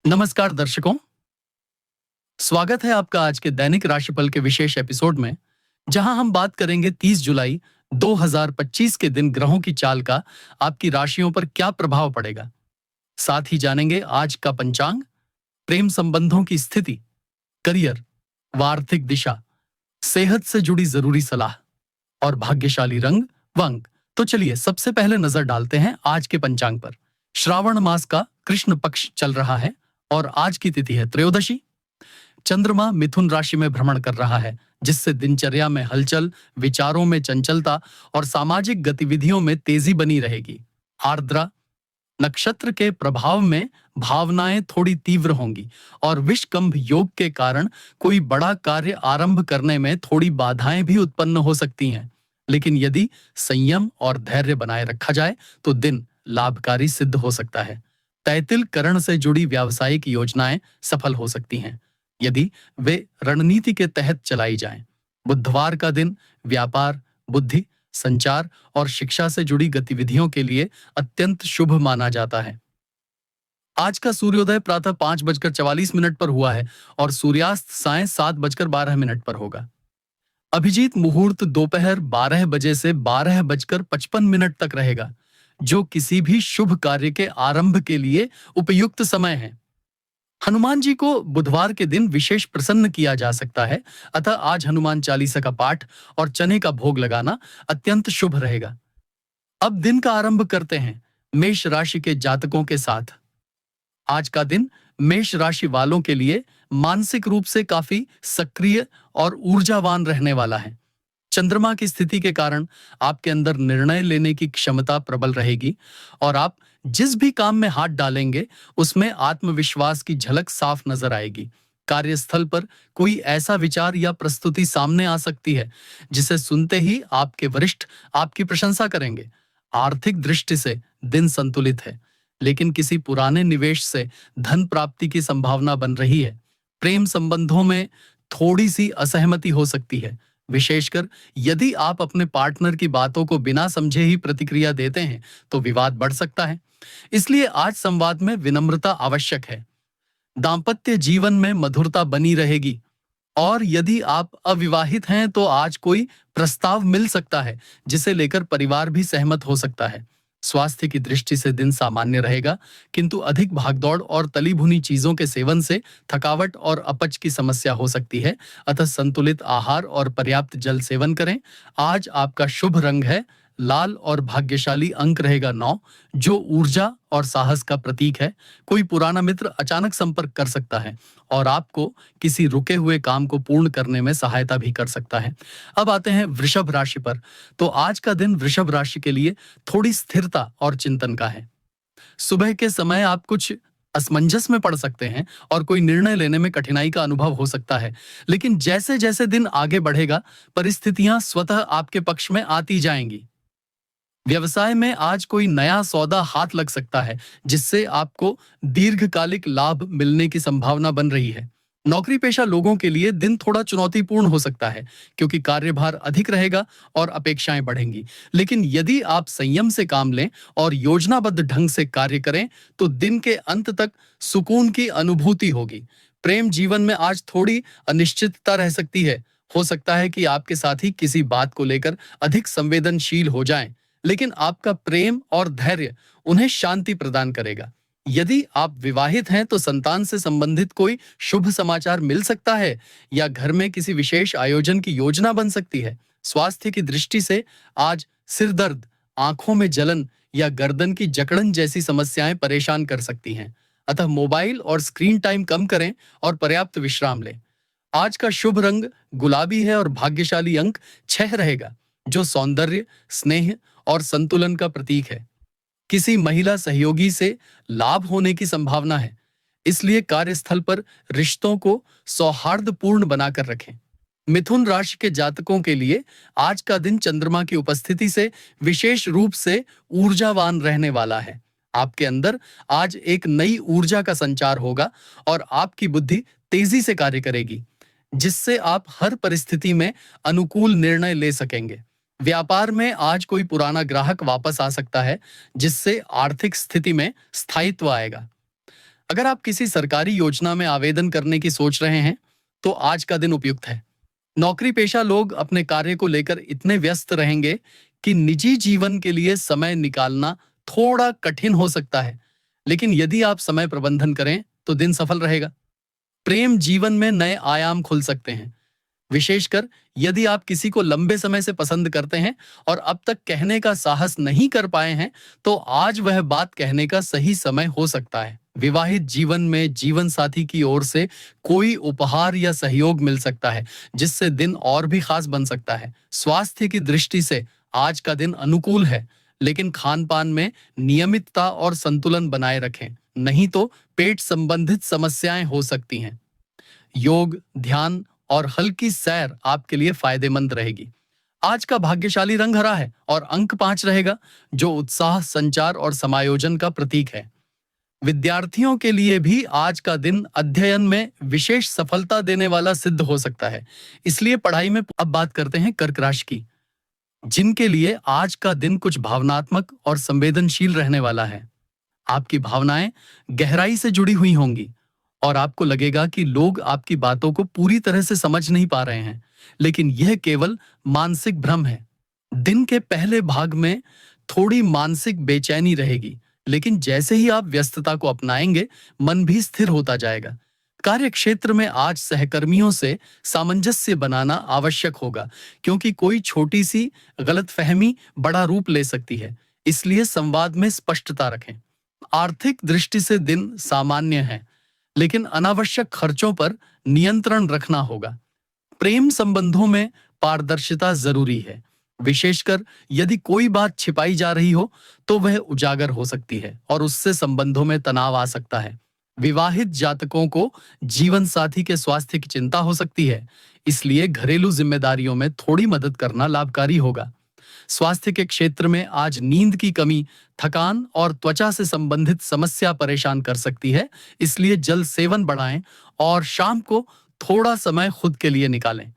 नमस्कार दर्शकों, स्वागत है आपका आज के दैनिक राशिफल के विशेष एपिसोड में, जहां हम बात करेंगे 30 जुलाई 2025 के दिन ग्रहों की चाल का आपकी राशियों पर क्या प्रभाव पड़ेगा। साथ ही जानेंगे आज का पंचांग, प्रेम संबंधों की स्थिति, करियर व आर्थिक दिशा, सेहत से जुड़ी जरूरी सलाह और भाग्यशाली रंग व अंक। तो चलिए सबसे पहले नजर डालते हैं आज के पंचांग पर। श्रावण मास का कृष्ण पक्ष चल रहा है और आज की तिथि है त्रयोदशी। चंद्रमा मिथुन राशि में भ्रमण कर रहा है, जिससे दिनचर्या में हलचल, विचारों में चंचलता और सामाजिक गतिविधियों में तेजी बनी रहेगी। आर्द्रा नक्षत्र के प्रभाव में भावनाएं थोड़ी तीव्र होंगी और विषकंभ योग के कारण कोई बड़ा कार्य आरंभ करने में थोड़ी बाधाएं भी उत्पन्न हो सकती हैं। लेकिन यदि संयम और धैर्य बनाए रखा जाए तो दिन लाभकारी सिद्ध हो सकता है। तैतिल करण से जुड़ी व्यावसायिक योजनाएं सफल हो सकती हैं, यदि वे रणनीति के तहत चलाई जाएं। बुधवार का दिन व्यापार, बुद्धि, संचार और शिक्षा से जुड़ी गतिविधियों के लिए अत्यंत शुभ माना जाता है। आज का सूर्योदय प्रातः 5:44 पर हुआ है और सूर्यास्त सायं 7:12 पर होगा। अभिजीत मुहूर्त दोपहर 12 बजे से 12:55 तक रहेगा, जो किसी भी शुभ कार्य के आरंभ के लिए उपयुक्त समय है। हनुमान जी को बुधवार के दिन विशेष प्रसन्न किया जा सकता है, अतः आज हनुमान चालीसा का पाठ और चने का भोग लगाना अत्यंत शुभ रहेगा। अब दिन का आरंभ करते हैं मेष राशि के जातकों के साथ। आज का दिन मेष राशि वालों के लिए मानसिक रूप से काफी सक्रिय और ऊर्जावान रहने वाला है। चंद्रमा की स्थिति के कारण आपके अंदर निर्णय लेने की क्षमता प्रबल रहेगी और आप जिस भी काम में हाथ डालेंगे उसमें आत्मविश्वास की झलक साफ नजर आएगी। कार्यस्थल पर कोई ऐसा विचार या प्रस्तुति सामने आ सकती है जिसे सुनते ही आपके वरिष्ठ आपकी प्रशंसा करेंगे। आर्थिक दृष्टि से दिन संतुलित है, लेकिन किसी पुराने निवेश से धन प्राप्ति की संभावना बन रही है। प्रेम संबंधों में थोड़ी सी असहमति हो सकती है, विशेषकर यदि आप अपने पार्टनर की बातों को बिना समझे ही प्रतिक्रिया देते हैं तो विवाद बढ़ सकता है। इसलिए आज संवाद में विनम्रता आवश्यक है। दांपत्य जीवन में मधुरता बनी रहेगी और यदि आप अविवाहित हैं तो आज कोई प्रस्ताव मिल सकता है जिसे लेकर परिवार भी सहमत हो सकता है। स्वास्थ्य की दृष्टि से दिन सामान्य रहेगा, किंतु अधिक भागदौड़ और तली भुनी चीजों के सेवन से थकावट और अपच की समस्या हो सकती है, अतः संतुलित आहार और पर्याप्त जल सेवन करें। आज आपका शुभ रंग है लाल और भाग्यशाली अंक रहेगा 9, जो ऊर्जा और साहस का प्रतीक है। कोई पुराना मित्र अचानक संपर्क कर सकता है और आपको किसी रुके हुए काम को पूर्ण करने में सहायता भी कर सकता है। अब आते हैं वृषभ राशि पर। तो आज का दिन वृषभ राशि के लिए थोड़ी स्थिरता और चिंतन का है। सुबह के समय आप कुछ असमंजस में पड़ सकते हैं और कोई निर्णय लेने में कठिनाई का अनुभव हो सकता है, लेकिन जैसे जैसे दिन आगे बढ़ेगा परिस्थितियां स्वतः आपके पक्ष में आती जाएंगी। व्यवसाय में आज कोई नया सौदा हाथ लग सकता है जिससे आपको दीर्घकालिक लाभ मिलने की संभावना बन रही है। नौकरी पेशा लोगों के लिए दिन थोड़ा चुनौतीपूर्ण हो सकता है, क्योंकि कार्यभार अधिक रहेगा और अपेक्षाएं बढ़ेंगी। लेकिन यदि आप संयम से काम लें और योजनाबद्ध ढंग से कार्य करें तो दिन के अंत तक सुकून की अनुभूति होगी। प्रेम जीवन में आज थोड़ी अनिश्चितता रह सकती है। हो सकता है कि आपके साथी किसी बात को लेकर अधिक संवेदनशील हो जाएं, लेकिन आपका प्रेम और धैर्य उन्हें शांति प्रदान करेगा। यदि आप विवाहित हैं तो संतान से संबंधित कोई शुभ समाचार मिल सकता है या घर में किसी विशेष आयोजन की योजना बन सकती है। स्वास्थ्य की दृष्टि से आज सिर दर्द, आंखों में जलन या गर्दन की जकड़न जैसी समस्याएं परेशान कर सकती हैं, अतः मोबाइल और स्क्रीन टाइम कम करें और पर्याप्त विश्राम लें। आज का शुभ रंग गुलाबी है और भाग्यशाली अंक 6 रहेगा, जो सौंदर्य, स्नेह और संतुलन का प्रतीक है। किसी महिला सहयोगी से लाभ होने की संभावना है, इसलिए कार्यस्थल पर रिश्तों को सौहार्दपूर्ण बनाकर रखें। मिथुन राशि के जातकों के लिए आज का दिन चंद्रमा की उपस्थिति से विशेष रूप से ऊर्जावान रहने वाला है। आपके अंदर आज एक नई ऊर्जा का संचार होगा और आपकी बुद्धि तेजी से कार्य करेगी, जिससे आप हर परिस्थिति में अनुकूल निर्णय ले सकेंगे। व्यापार में आज कोई पुराना ग्राहक वापस आ सकता है, जिससे आर्थिक स्थिति में स्थायित्व आएगा। अगर आप किसी सरकारी योजना में आवेदन करने की सोच रहे हैं, तो आज का दिन उपयुक्त है। नौकरी पेशा लोग अपने कार्य को लेकर इतने व्यस्त रहेंगे कि निजी जीवन के लिए समय निकालना थोड़ा कठिन हो सकता है। लेकिन यदि आप समय प्रबंधन करें, तो दिन सफल रहेगा। प्रेम जीवन में नए आयाम खुल सकते हैं, विशेषकर यदि आप किसी को लंबे समय से पसंद करते हैं और अब तक कहने का साहस नहीं कर पाए हैं, तो आज वह बात कहने का सही समय हो सकता है। विवाहित जीवन में जीवन साथी की ओर से कोई उपहार या सहयोग मिल सकता है, जिससे दिन और भी खास बन सकता है। स्वास्थ्य की दृष्टि से आज का दिन अनुकूल है, लेकिन खान पान में नियमितता और संतुलन बनाए रखें, नहीं तो पेट संबंधित समस्याएं हो सकती हैं। योग, ध्यान और हल्की सैर आपके लिए फायदेमंद रहेगी। आज का भाग्यशाली रंग हरा है और अंक 5 रहेगा, जो उत्साह, संचार और समायोजन का प्रतीक है। विद्यार्थियों के लिए भी आज का दिन अध्ययन में विशेष सफलता देने वाला सिद्ध हो सकता है, इसलिए पढ़ाई में अब बात करते हैं कर्क राशि की, जिनके लिए आज का दिन कुछ भावनात्मक और संवेदनशील रहने वाला है। आपकी भावनाएं गहराई से जुड़ी हुई होंगी और आपको लगेगा कि लोग आपकी बातों को पूरी तरह से समझ नहीं पा रहे हैं, लेकिन यह केवल मानसिक भ्रम है। दिन के पहले भाग में थोड़ी मानसिक बेचैनी रहेगी, लेकिन जैसे ही आप व्यस्तता को अपनाएंगे, मन भी स्थिर होता जाएगा। कार्य क्षेत्र में आज सहकर्मियों से सामंजस्य बनाना आवश्यक होगा, क्योंकि कोई छोटी सी गलतफहमी बड़ा रूप ले सकती है, इसलिए संवाद में स्पष्टता रखें। आर्थिक दृष्टि से दिन सामान्य है, लेकिन अनावश्यक खर्चों पर नियंत्रण रखना होगा। प्रेम संबंधों में पारदर्शिता जरूरी है, विशेषकर यदि कोई बात छिपाई जा रही हो, तो वह उजागर हो सकती है और उससे संबंधों में तनाव आ सकता है। विवाहित जातकों को जीवन साथी के स्वास्थ्य की चिंता हो सकती है, इसलिए घरेलू जिम्मेदारियों में थोड़ी मदद करना लाभकारी होगा। स्वास्थ्य के क्षेत्र में आज नींद की कमी, थकान और त्वचा से संबंधित समस्या परेशान कर सकती है, इसलिए जल सेवन बढ़ाएं और शाम को थोड़ा समय खुद के लिए निकालें।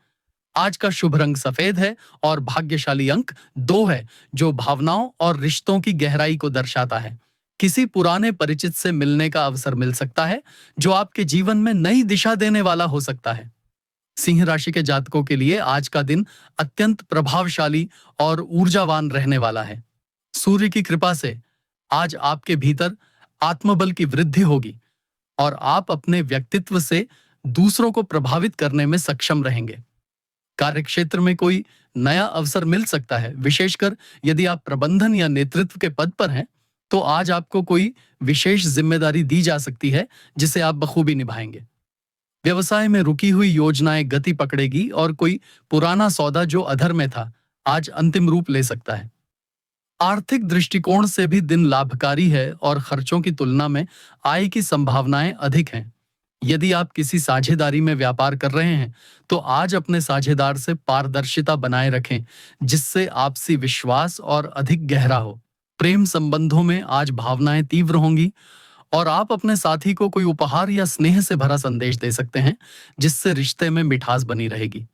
आज का शुभ रंग सफेद है और भाग्यशाली अंक 2 है, जो भावनाओं और रिश्तों की गहराई को दर्शाता है। किसी पुराने परिचित से मिलने का अवसर मिल सकता है, जो आपके जीवन में नई दिशा देने वाला हो सकता है। सिंह राशि के जातकों के लिए आज का दिन अत्यंत प्रभावशाली और ऊर्जावान रहने वाला है। सूर्य की कृपा से आज आपके भीतर आत्मबल की वृद्धि होगी और आप अपने व्यक्तित्व से दूसरों को प्रभावित करने में सक्षम रहेंगे। कार्यक्षेत्र में कोई नया अवसर मिल सकता है, विशेषकर यदि आप प्रबंधन या नेतृत्व के पद पर हैं, तो आज आपको कोई विशेष जिम्मेदारी दी जा सकती है, जिसे आप बखूबी निभाएंगे। व्यवसाय में रुकी हुई योजनाएं गति पकड़ेगी और कोई पुराना सौदा जो अधर में था, आज अंतिम रूप ले सकता है। आर्थिक दृष्टिकोण से भी दिन लाभकारी है और खर्चों की तुलना में आय की संभावनाएं अधिक हैं। यदि आप किसी साझेदारी में व्यापार कर रहे हैं, तो आज अपने साझेदार से पारदर्शिता बनाए रखें, जिससे आपसी विश्वास और अधिक गहरा हो। प्रेम संबंधों में आज भावनाएं तीव्र होंगी और आप अपने साथी को कोई उपहार या स्नेह से भरा संदेश दे सकते हैं, जिससे रिश्ते में मिठास बनी रहेगी।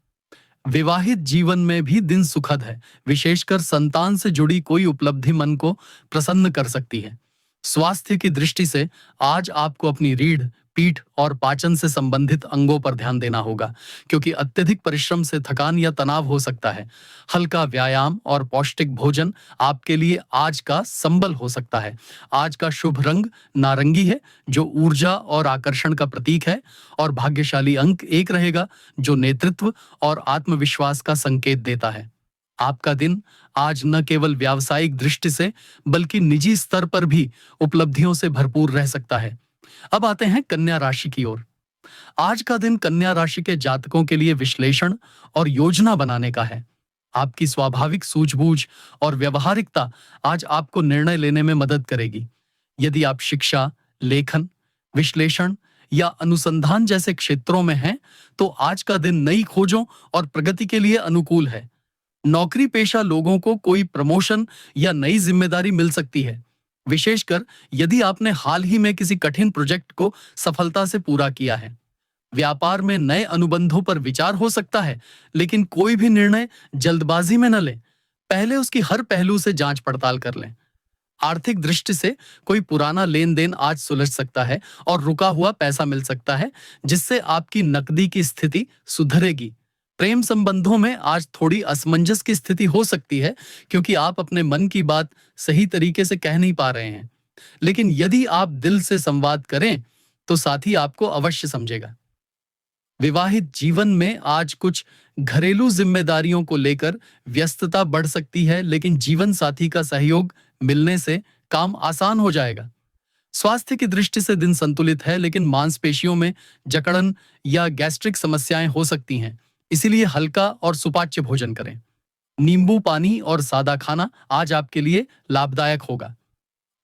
विवाहित जीवन में भी दिन सुखद है, विशेषकर संतान से जुड़ी कोई उपलब्धि मन को प्रसन्न कर सकती है। स्वास्थ्य की दृष्टि से आज आपको अपनी रीढ़, पीठ और पाचन से संबंधित अंगों पर ध्यान देना होगा, क्योंकि अत्यधिक परिश्रम से थकान या तनाव हो सकता है। हल्का व्यायाम और पौष्टिक भोजन आपके लिए आज का संबल हो सकता है। आज का शुभ रंग नारंगी है, जो ऊर्जा और आकर्षण का प्रतीक है, और भाग्यशाली अंक 1 रहेगा, जो नेतृत्व और आत्मविश्वास का संकेत देता है। आपका दिन आज न केवल व्यावसायिक दृष्टि से, बल्कि निजी स्तर पर भी उपलब्धियों से भरपूर रह सकता है। अब आते हैं कन्या राशि की ओर। आज का दिन कन्या राशि के जातकों के लिए विश्लेषण और योजना बनाने का है। आपकी स्वाभाविक सूझबूझ और व्यवहारिकता आज आपको निर्णय लेने में मदद करेगी। यदि आप शिक्षा, लेखन, विश्लेषण या अनुसंधान जैसे क्षेत्रों में हैं, तो आज का दिन नई खोजों और प्रगति के लिए अनुकूल है। नौकरी पेशा लोगों को कोई प्रमोशन या नई जिम्मेदारी मिल सकती है, विशेषकर यदि आपने हाल ही में किसी कठिन प्रोजेक्ट को सफलता से पूरा किया है। व्यापार में नए अनुबंधों पर विचार हो सकता है, लेकिन कोई भी निर्णय जल्दबाजी में न लें। पहले उसकी हर पहलू से जांच पड़ताल कर लें। आर्थिक दृष्टि से कोई पुराना लेन देन आज सुलझ सकता है और रुका हुआ पैसा मिल सकता है, जिससे आपकी नकदी की स्थिति सुधरेगी। प्रेम संबंधों में आज थोड़ी असमंजस की स्थिति हो सकती है, क्योंकि आप अपने मन की बात सही तरीके से कह नहीं पा रहे हैं। लेकिन यदि आप दिल से संवाद करें तो साथी आपको अवश्य समझेगा। विवाहित जीवन में आज कुछ घरेलू जिम्मेदारियों को लेकर व्यस्तता बढ़ सकती है, लेकिन जीवन साथी का सहयोग मिलने से काम आसान हो जाएगा। स्वास्थ्य की दृष्टि से दिन संतुलित है, लेकिन मांसपेशियों में जकड़न या गैस्ट्रिक समस्याएं हो सकती हैं। इसीलिए हल्का और सुपाच्य भोजन करें। नींबू पानी और सादा खाना आज आपके लिए लाभदायक होगा।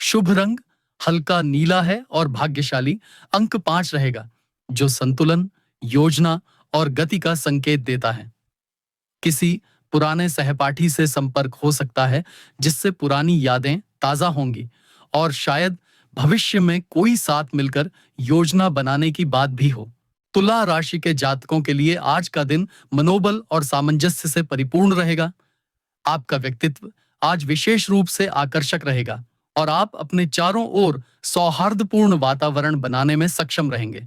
शुभ रंग हल्का नीला है और भाग्यशाली अंक 5 रहेगा, जो संतुलन, योजना और गति का संकेत देता है। किसी पुराने सहपाठी से संपर्क हो सकता है, जिससे पुरानी यादें ताजा होंगी और शायद भविष्य में कोई साथ मिलकर योजना बनाने की बात भी हो। तुला राशि के जातकों के लिए आज का दिन मनोबल और सामंजस्य से परिपूर्ण रहेगा। आपका व्यक्तित्व आज विशेष रूप से आकर्षक रहेगा और आप अपने चारों ओर सौहार्दपूर्ण वातावरण बनाने में सक्षम रहेंगे।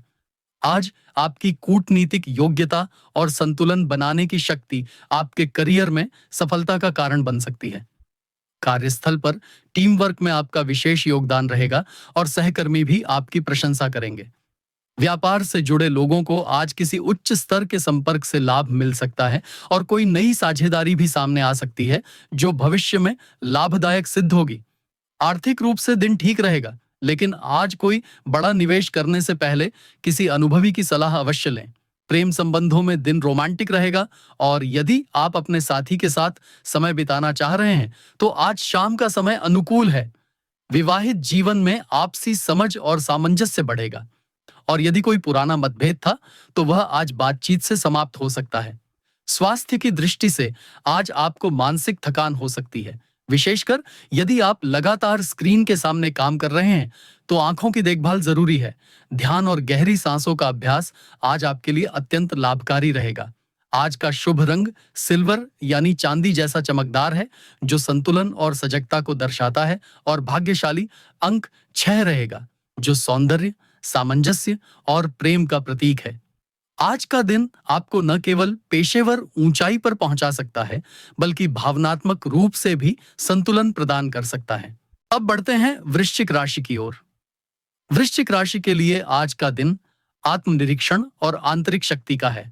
आज आपकी कूटनीतिक योग्यता और संतुलन बनाने की शक्ति आपके करियर में सफलता का कारण बन सकती है। कार्यस्थल पर टीम वर्क में आपका विशेष योगदान रहेगा और सहकर्मी भी आपकी प्रशंसा करेंगे। व्यापार से जुड़े लोगों को आज किसी उच्च स्तर के संपर्क से लाभ मिल सकता है और कोई नई साझेदारी भी सामने आ सकती है, जो भविष्य में लाभदायक सिद्ध होगी। आर्थिक रूप से दिन ठीक रहेगा, लेकिन आज कोई बड़ा निवेश करने से पहले किसी अनुभवी की सलाह अवश्य लें। प्रेम संबंधों में दिन रोमांटिक रहेगा और यदि आप अपने साथी के साथ समय बिताना चाह रहे हैं तो आज शाम का समय अनुकूल है। विवाहित जीवन में आपसी समझ और सामंजस्य बढ़ेगा और यदि कोई पुराना मतभेद था तो वह आज बातचीत से समाप्त हो सकता है। स्वास्थ्य की दृष्टि से आज आपको मानसिक थकान हो सकती है, विशेषकर यदि आप लगातार स्क्रीन के सामने काम कर रहे हैं तो आंखों की देखभाल जरूरी है। ध्यान और गहरी सांसों का अभ्यास आज आपके लिए अत्यंत लाभकारी रहेगा। आज का शुभ रंग सिल्वर यानी चांदी जैसा चमकदार है, जो संतुलन और सजगता को दर्शाता है और भाग्यशाली अंक 6 रहेगा, जो सौंदर्य, सामंजस्य और प्रेम का प्रतीक है। आज का दिन आपको न केवल पेशेवर ऊंचाई पर पहुंचा सकता है, बल्कि भावनात्मक रूप से भी संतुलन प्रदान कर सकता है। अब बढ़ते हैं वृश्चिक राशि की ओर। वृश्चिक राशि के लिए आज का दिन आत्मनिरीक्षण और आंतरिक शक्ति का है।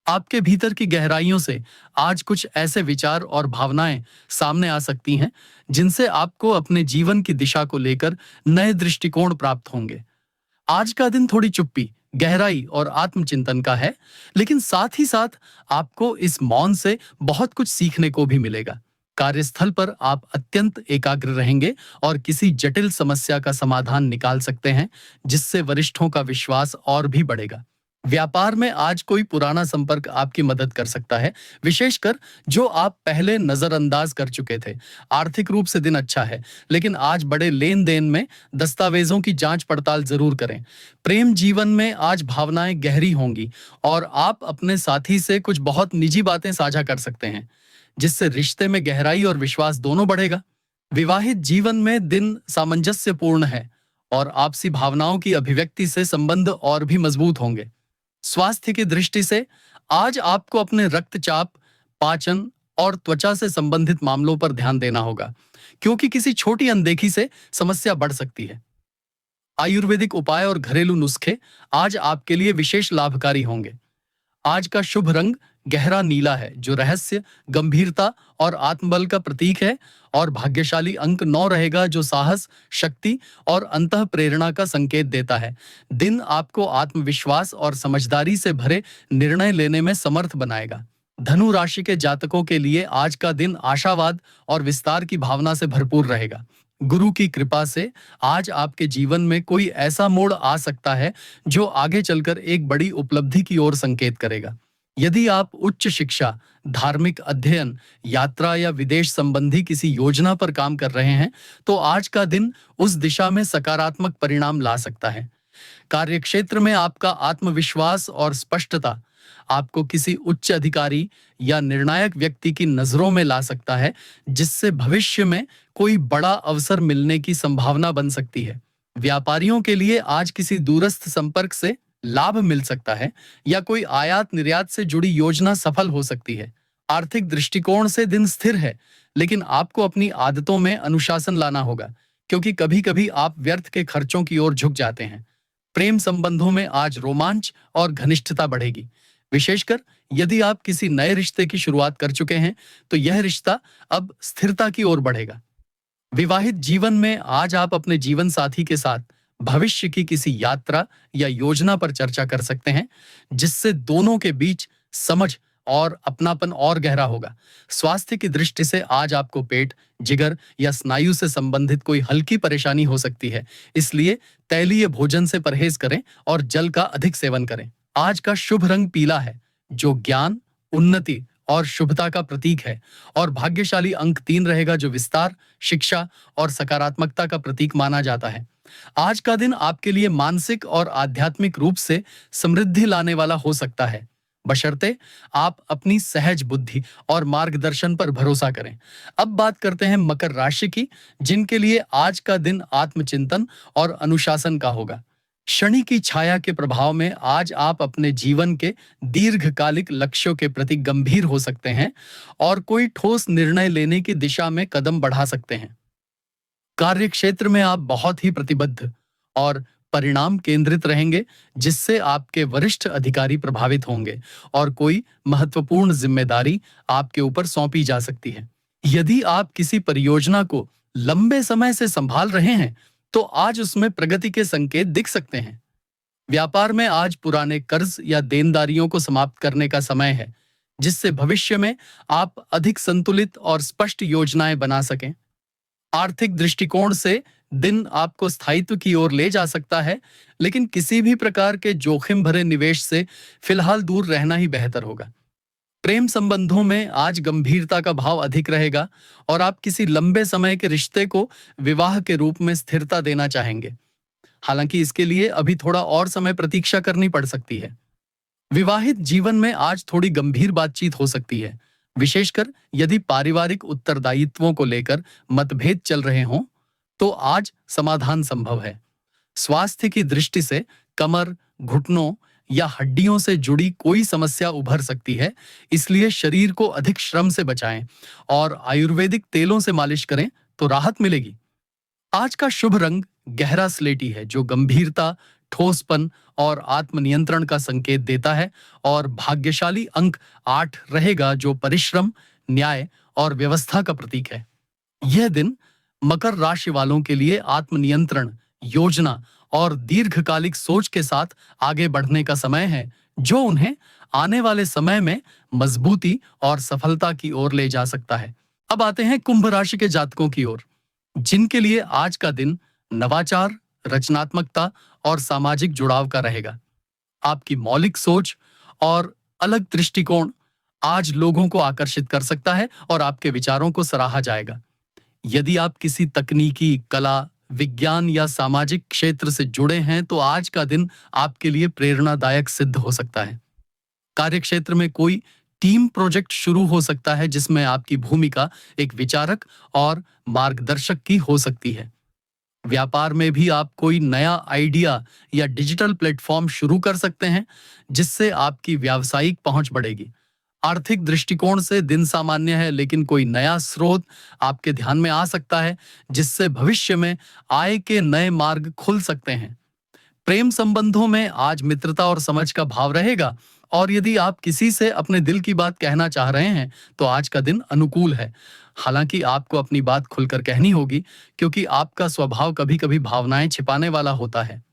आपके भीतर की गहराइयों से आज कुछ ऐसे विचार और भावनाएं सामने आ सकती हैं, जिनसे आपको अपने जीवन की दिशा को लेकर नए दृष्टिकोण प्राप्त होंगे। आज का दिन थोड़ी चुप्पी, गहराई और आत्मचिंतन का है, लेकिन साथ ही साथ आपको इस मौन से बहुत कुछ सीखने को भी मिलेगा। कार्यस्थल पर आप अत्यंत एकाग्र रहेंगे और किसी जटिल समस्या का समाधान निकाल सकते हैं, जिससे वरिष्ठों का विश्वास और भी बढ़ेगा। व्यापार में आज कोई पुराना संपर्क आपकी मदद कर सकता है, विशेषकर जो आप पहले नजरअंदाज कर चुके थे। आर्थिक रूप से दिन अच्छा है, लेकिन आज बड़े लेन देन में दस्तावेजों की जांच पड़ताल जरूर करें। प्रेम जीवन में आज भावनाएं गहरी होंगी और आप अपने साथी से कुछ बहुत निजी बातें साझा कर सकते हैं, जिससे रिश्ते में गहराई और विश्वास दोनों बढ़ेगा। विवाहित जीवन में दिन सामंजस्यपूर्ण है और आपसी भावनाओं की अभिव्यक्ति से संबंध और भी मजबूत होंगे। स्वास्थ्य की दृष्टि से आज आपको अपने रक्तचाप, पाचन और त्वचा से संबंधित मामलों पर ध्यान देना होगा, क्योंकि किसी छोटी अनदेखी से समस्या बढ़ सकती है। आयुर्वेदिक उपाय और घरेलू नुस्खे आज आपके लिए विशेष लाभकारी होंगे। आज का शुभ रंग गहरा नीला है, जो रहस्य, गंभीरता और आत्मबल का प्रतीक है और भाग्यशाली अंक 9 रहेगा, जो साहस, शक्ति और अंतः प्रेरणा का संकेत देता है। दिन आपको आत्मविश्वास और समझदारी से भरे निर्णय लेने में समर्थ बनाएगा। धनु राशि के जातकों के लिए आज का दिन आशावाद और विस्तार की भावना से भरपूर रहेगा। गुरु की कृपा से आज आपके जीवन में कोई ऐसा मोड़ आ सकता है जो आगे चलकर एक बड़ी उपलब्धि की ओर संकेत करेगा। यदि आप उच्च शिक्षा, धार्मिक अध्ययन, यात्रा या विदेश संबंधी किसी योजना पर काम कर रहे हैं, तो आज का दिन उस दिशा में सकारात्मक परिणाम ला सकता है। कार्यक्षेत्र में आपका आत्मविश्वास और स्पष्टता आपको किसी उच्च अधिकारी या निर्णायक व्यक्ति की नजरों में ला सकता है, जिससे भविष्य में कोई बड़ा अवसर मिलने की संभावना बन सकती है। व्यापारियों के लिए आज किसी दूरस्थ संपर्क से लाभ मिल सकता है या कोई आयात निर्यात से जुड़ी योजना सफल हो सकती है। आर्थिक दृष्टिकोण से दिन स्थिर है, लेकिन आपको अपनी आदतों में अनुशासन लाना होगा, क्योंकि कभी-कभी आप व्यर्थ के खर्चों की ओर झुक जाते हैं। प्रेम संबंधों में आज रोमांच और घनिष्ठता बढ़ेगी। विशेषकर यदि आप किसी नए रिश्ते की शुरुआत कर चुके हैं, तो यह रिश्ता अब स्थिरता की ओर बढ़ेगा। विवाहित जीवन में आज आप अपने जीवन साथी के साथ भविष्य की किसी यात्रा या योजना पर चर्चा कर सकते हैं, जिससे दोनों के बीच समझ और अपनापन और गहरा होगा। स्वास्थ्य की दृष्टि से आज आपको पेट, जिगर या स्नायु से संबंधित कोई हल्की परेशानी हो सकती है, इसलिए तैलीय भोजन से परहेज करें और जल का अधिक सेवन करें। आज का शुभ रंग पीला है, जो ज्ञान, उन्नति और शुभता का प्रतीक है, और भाग्यशाली अंक 3 रहेगा, जो विस्तार, शिक्षा और सकारात्मकता का प्रतीक माना जाता है। आज का दिन आपके लिए मानसिक और आध्यात्मिक रूप से समृद्धि लाने वाला हो सकता है, बशर्ते आप अपनी सहज बुद्धि और मार्गदर्शन पर भरोसा करें। अब बात करते हैं मकर राशि की, जिनके लिए आज का दिन आत्मचिंतन और अनुशासन का होगा। शनि की छाया के प्रभाव में आज आप अपने जीवन के दीर्घकालिक लक्ष्यों के प्रति गंभीर हो सकते हैं और कोई ठोस निर्णय लेने की दिशा में कदम बढ़ा सकते हैं। कार्य क्षेत्र में आप बहुत ही प्रतिबद्ध और परिणाम केंद्रित रहेंगे, जिससे आपके वरिष्ठ अधिकारी प्रभावित होंगे और कोई महत्वपूर्ण जिम्मेदारी आपके ऊपर सौंपी जा सकती है। यदि आप किसी परियोजना को लंबे समय से संभाल रहे हैं, तो आज उसमें प्रगति के संकेत दिख सकते हैं। व्यापार में आज पुराने कर्ज या देनदारियों को समाप्त करने का समय है, जिससे भविष्य में आप अधिक संतुलित और स्पष्ट योजनाएं बना सकें। आर्थिक दृष्टिकोण से दिन आपको स्थायित्व की ओर ले जा सकता है, लेकिन किसी भी प्रकार के जोखिम भरे निवेश से फिलहाल दूर रहना ही बेहतर होगा। प्रेम संबंधों में आज गंभीरता का भाव अधिक रहेगा और आप किसी लंबे समय के रिश्ते को विवाह के रूप में स्थिरता देना चाहेंगे। हालांकि इसके लिए अभी थोड़ा और समय प्रतीक्षा करनी पड़ सकती है। विवाहित जीवन में आज थोड़ी गंभीर बातचीत हो सकती है, विशेषकर यदि पारिवारिक उत्तरदायित्वों को लेकर मतभेद चल रहे हों, तो आज समाधान संभव है। स्वास्थ्य की दृष्टि से कमर, घुटनों या हड्डियों से जुड़ी कोई समस्या उभर सकती है, इसलिए शरीर को अधिक श्रम से बचाएं और आयुर्वेदिक तेलों से मालिश करें तो राहत मिलेगी। आज का शुभ रंग गहरा स्लेटी है, जो गंभीरता, ठोसपन और आत्मनियंत्रण का संकेत देता है, और भाग्यशाली अंक 8 रहेगा, जो परिश्रम, न्याय और व्यवस्था का प्रतीक है। यह दिन मकर राशि वालों के लिए आत्मनियंत्रण, योजना और दीर्घकालिक सोच के साथ आगे बढ़ने का समय है, जो उन्हें आने वाले समय में मजबूती और सफलता की ओर ले जा सकता है। अब आते हैं कुंभ राशि के जातकों की ओर, जिनके लिए आज का दिन नवाचार, रचनात्मकता और सामाजिक जुड़ाव का रहेगा। आपकी मौलिक सोच और अलग दृष्टिकोण आज लोगों को आकर्षित कर सकता है और आपके विचारों को सराहा जाएगा। यदि आप किसी तकनीकी, कला, विज्ञान या सामाजिक क्षेत्र से जुड़े हैं, तो आज का दिन आपके लिए प्रेरणादायक सिद्ध हो सकता है। कार्यक्षेत्र में कोई टीम प्रोजेक्ट शुरू हो सकता है, जिसमें आपकी भूमिका एक विचारक और मार्गदर्शक की हो सकती है। व्यापार में भी आप कोई नया आइडिया या डिजिटल प्लेटफॉर्म शुरू कर सकते हैं, जिससे आपकी व्यावसायिक पहुंच बढ़ेगी। आर्थिक दृष्टिकोण से दिन सामान्य है, लेकिन कोई नया स्रोत आपके ध्यान में आ सकता है, जिससे भविष्य में आय के नए मार्ग खुल सकते हैं। प्रेम संबंधों में आज मित्रता और समझ का भाव रहेगा, और यदि आप किसी से अपने दिल की बात कहना चाह रहे हैं, तो आज का दिन अनुकूल है। हालांकि आपको अपनी बात खुलकर कहनी होगी, क्योंकि आपका स्वभाव कभी-कभी भावनाएं छिपाने वाला होता है।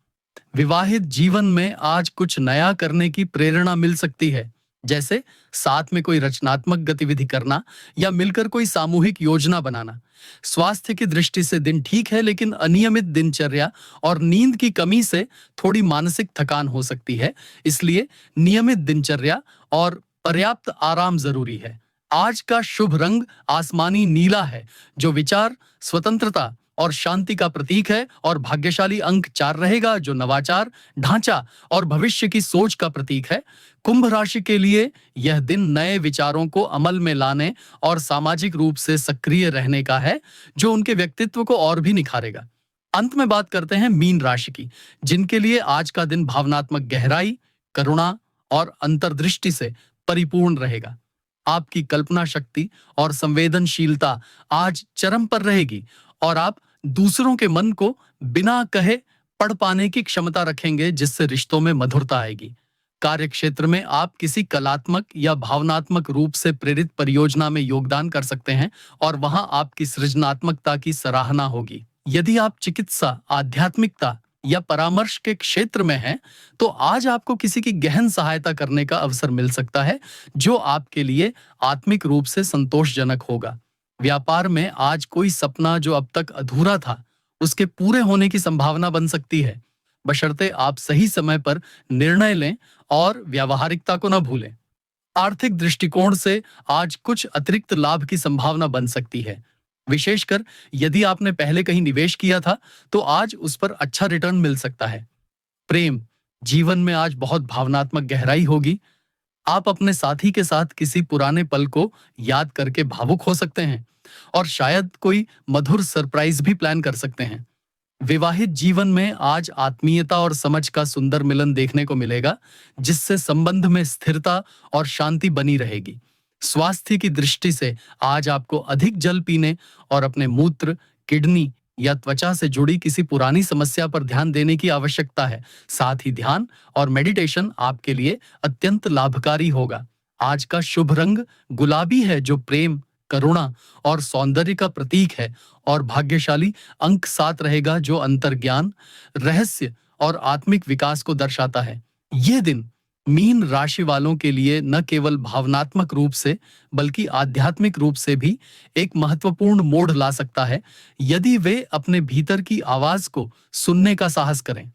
विवाहित जीवन में आज कुछ नया करने की प्रेरणा मिल सकती है, जैसे साथ में कोई रचनात्मक गतिविधि करना या मिलकर कोई सामूहिक योजना बनाना। स्वास्थ्य की दृष्टि से दिन ठीक है, लेकिन अनियमित दिनचर्या और नींद की कमी से थोड़ी मानसिक थकान हो सकती है, इसलिए नियमित दिनचर्या और पर्याप्त आराम जरूरी है। आज का शुभ रंग आसमानी नीला है, जो विचार, स्वतंत्रता और शांति का प्रतीक है। और भाग्यशाली अंक 4 रहेगा, जो नवाचार, ढांचा और भविष्य की सोच का प्रतीक है। कुंभ राशि के लिए यह दिन नए विचारों को अमल में लाने और सामाजिक रूप से सक्रिय रहने का है, जो उनके व्यक्तित्व को और भी निखारेगा। अंत में बात करते हैं मीन राशि की, जिनके लिए आज का दिन भावनात्मक गहराई, करुणा और अंतर्दृष्टि से परिपूर्ण रहेगा। आपकी कल्पना शक्ति और संवेदनशीलता आज चरम पर रहेगी और आप दूसरों के मन को बिना कहे पढ़ पाने की क्षमता रखेंगे, जिससे रिश्तों में मधुरता आएगी। कार्य क्षेत्र में आप किसी कलात्मक या भावनात्मक रूप से प्रेरित परियोजना में योगदान कर सकते हैं और वहां आपकी सृजनात्मकता की सराहना होगी। यदि आप चिकित्सा, आध्यात्मिकता या परामर्श के क्षेत्र में हैं, तो आज आपको किसी की गहन सहायता करने का अवसर मिल सकता है, जो आपके लिए आत्मिक रूप से संतोषजनक होगा। व्यापार में आज कोई सपना जो अब तक अधूरा था, उसके पूरे होने की संभावना बन सकती है, बशर्ते आप सही समय पर निर्णय लें और व्यावहारिकता को न भूलें। आर्थिक दृष्टिकोण से आज कुछ अतिरिक्त लाभ की संभावना बन सकती है, विशेषकर यदि आपने पहले कहीं निवेश किया था, तो आज उस पर अच्छा रिटर्न मिल सकता है। प्रेम जीवन में आज बहुत भावनात्मक गहराई होगी। आप अपने साथी के साथ किसी पुराने पल को याद करके भावुक हो सकते हैं और शायद कोई मधुर सरप्राइज भी प्लान कर सकते हैं। विवाहित जीवन में आज आत्मीयता और समझ का सुंदर मिलन देखने को मिलेगा, जिससे संबंध में स्थिरता और शांति बनी रहेगी। स्वास्थ्य की दृष्टि से आज आपको अधिक जल पीने और अपने मूत्र, किडनी या त्वचा से जुड़ी किसी पुरानी समस्या पर ध्यान देने की आवश्यकता है। साथ ही ध्यान और मेडिटेशन आपके लिए अत्यंत लाभकारी होगा। आज का शुभ रंग गुलाबी है, जो प्रेम, करुणा और सौंदर्य का प्रतीक है। और भाग्यशाली अंक 7 रहेगा, जो अंतर्ज्ञान, रहस्य और आत्मिक विकास को दर्शाता है। यह दिन मीन राशि वालों के लिए न केवल भावनात्मक रूप से बल्कि आध्यात्मिक रूप से भी एक महत्वपूर्ण मोड़ ला सकता है, यदि वे अपने भीतर की आवाज को सुनने का साहस करें।